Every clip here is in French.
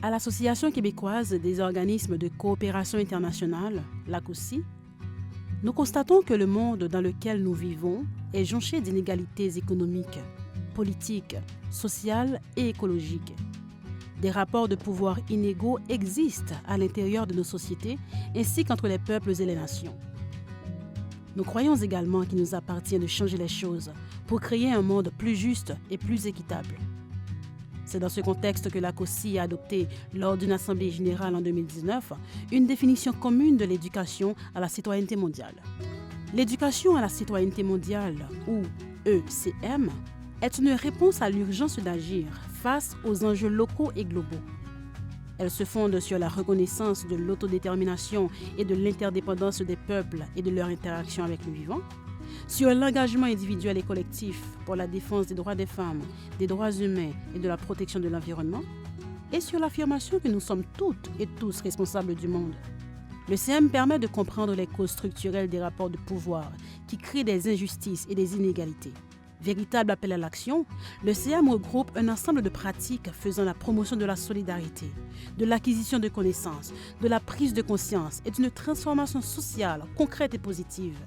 À l'Association québécoise des organismes de coopération internationale, l'ACOSI, nous constatons que le monde dans lequel nous vivons est jonché d'inégalités économiques, politiques, sociales et écologiques. Des rapports de pouvoir inégaux existent à l'intérieur de nos sociétés ainsi qu'entre les peuples et les nations. Nous croyons également qu'il nous appartient de changer les choses pour créer un monde plus juste et plus équitable. C'est dans ce contexte que l'ACOSI a adopté, lors d'une assemblée générale en 2019, une définition commune de l'éducation à la citoyenneté mondiale. L'éducation à la citoyenneté mondiale, ou ECM, est une réponse à l'urgence d'agir face aux enjeux locaux et globaux. Elle se fonde sur la reconnaissance de l'autodétermination et de l'interdépendance des peuples et de leur interaction avec le vivant, sur l'engagement individuel et collectif pour la défense des droits des femmes, des droits humains et de la protection de l'environnement, et sur l'affirmation que nous sommes toutes et tous responsables du monde. Le CM permet de comprendre les causes structurelles des rapports de pouvoir qui créent des injustices et des inégalités. Véritable appel à l'action, le CM regroupe un ensemble de pratiques faisant la promotion de la solidarité, de l'acquisition de connaissances, de la prise de conscience et d'une transformation sociale concrète et positive.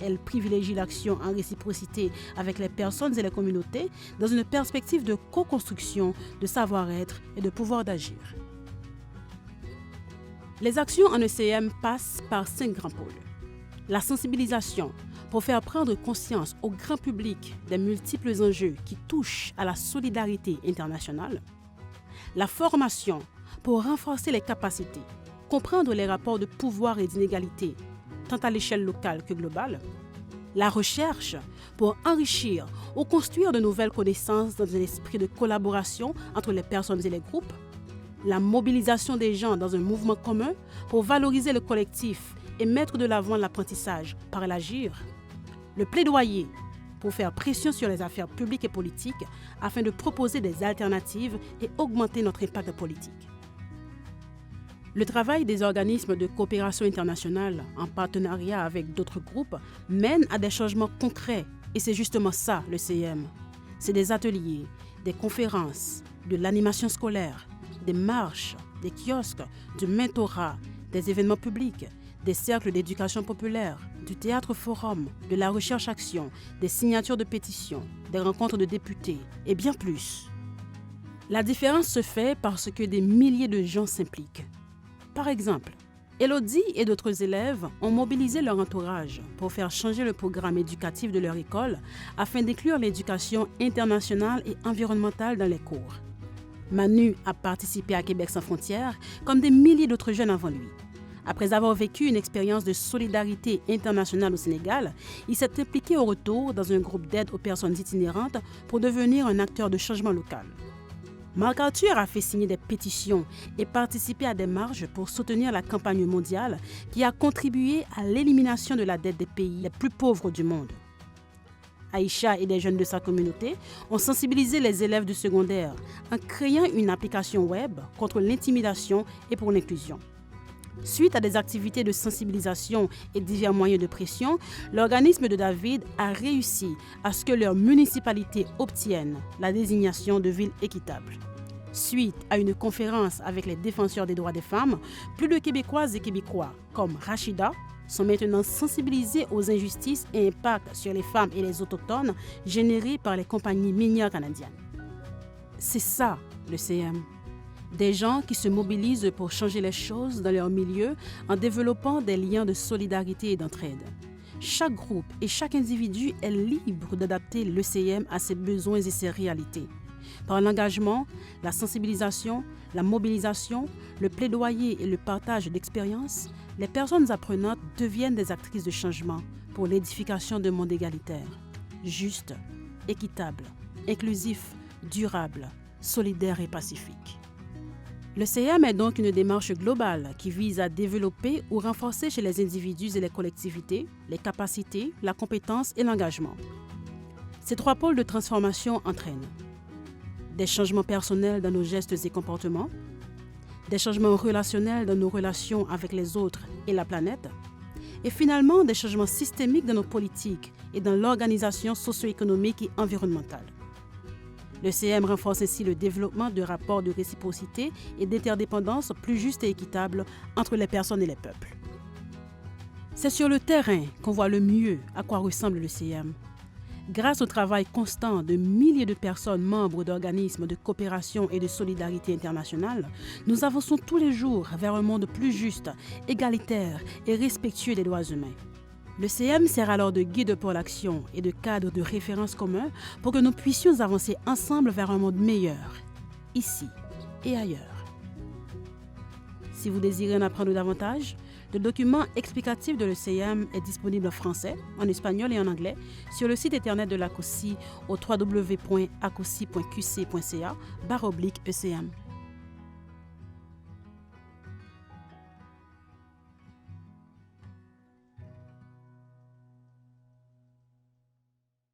Elle privilégie l'action en réciprocité avec les personnes et les communautés dans une perspective de co-construction, de savoir-être et de pouvoir d'agir. Les actions en ECM passent par 5 grands pôles. La sensibilisation, pour faire prendre conscience au grand public des multiples enjeux qui touchent à la solidarité internationale. La formation, pour renforcer les capacités, comprendre les rapports de pouvoir et d'inégalité, tant à l'échelle locale que globale. La recherche, pour enrichir ou construire de nouvelles connaissances dans un esprit de collaboration entre les personnes et les groupes. La mobilisation des gens dans un mouvement commun pour valoriser le collectif et mettre de l'avant l'apprentissage par l'agir. Le plaidoyer, pour faire pression sur les affaires publiques et politiques afin de proposer des alternatives et augmenter notre impact politique. Le travail des organismes de coopération internationale, en partenariat avec d'autres groupes, mène à des changements concrets. Et c'est justement ça, le CM. C'est des ateliers, des conférences, de l'animation scolaire, des marches, des kiosques, du mentorat, des événements publics, des cercles d'éducation populaire, du théâtre-forum, de la recherche-action, des signatures de pétitions, des rencontres de députés et bien plus. La différence se fait parce que des milliers de gens s'impliquent. Par exemple, Elodie et d'autres élèves ont mobilisé leur entourage pour faire changer le programme éducatif de leur école afin d'inclure l'éducation internationale et environnementale dans les cours. Manu a participé à Québec sans frontières comme des milliers d'autres jeunes avant lui. Après avoir vécu une expérience de solidarité internationale au Sénégal, il s'est impliqué au retour dans un groupe d'aide aux personnes itinérantes pour devenir un acteur de changement local. Marc Arthur a fait signer des pétitions et participé à des marches pour soutenir la campagne mondiale qui a contribué à l'élimination de la dette des pays les plus pauvres du monde. Aïcha et des jeunes de sa communauté ont sensibilisé les élèves du secondaire en créant une application web contre l'intimidation et pour l'inclusion. Suite à des activités de sensibilisation et divers moyens de pression, l'organisme de David a réussi à ce que leur municipalité obtienne la désignation de ville équitable. Suite à une conférence avec les défenseurs des droits des femmes, plus de Québécoises et Québécois, comme Rachida, sont maintenant sensibilisés aux injustices et impacts sur les femmes et les autochtones générés par les compagnies minières canadiennes. C'est ça, le CM. Des gens qui se mobilisent pour changer les choses dans leur milieu en développant des liens de solidarité et d'entraide. Chaque groupe et chaque individu est libre d'adapter l'ECM à ses besoins et ses réalités. Par l'engagement, la sensibilisation, la mobilisation, le plaidoyer et le partage d'expériences, les personnes apprenantes deviennent des actrices de changement pour l'édification d'un monde égalitaire, juste, équitable, inclusif, durable, solidaire et pacifique. Le CM est donc une démarche globale qui vise à développer ou renforcer chez les individus et les collectivités les capacités, la compétence et l'engagement. Ces 3 pôles de transformation entraînent des changements personnels dans nos gestes et comportements, des changements relationnels dans nos relations avec les autres et la planète, et finalement des changements systémiques dans nos politiques et dans l'organisation socio-économique et environnementale. Le CM renforce ainsi le développement de rapports de réciprocité et d'interdépendance plus justes et équitables entre les personnes et les peuples. C'est sur le terrain qu'on voit le mieux à quoi ressemble le CM. Grâce au travail constant de milliers de personnes membres d'organismes de coopération et de solidarité internationale, nous avançons tous les jours vers un monde plus juste, égalitaire et respectueux des droits humains. Le CM sert alors de guide pour l'action et de cadre de référence commun pour que nous puissions avancer ensemble vers un monde meilleur, ici et ailleurs. Si vous désirez en apprendre davantage, le document explicatif de l'ECM est disponible en français, en espagnol et en anglais sur le site internet de l'ACOSI au www.acosi.qc.ca/ECM.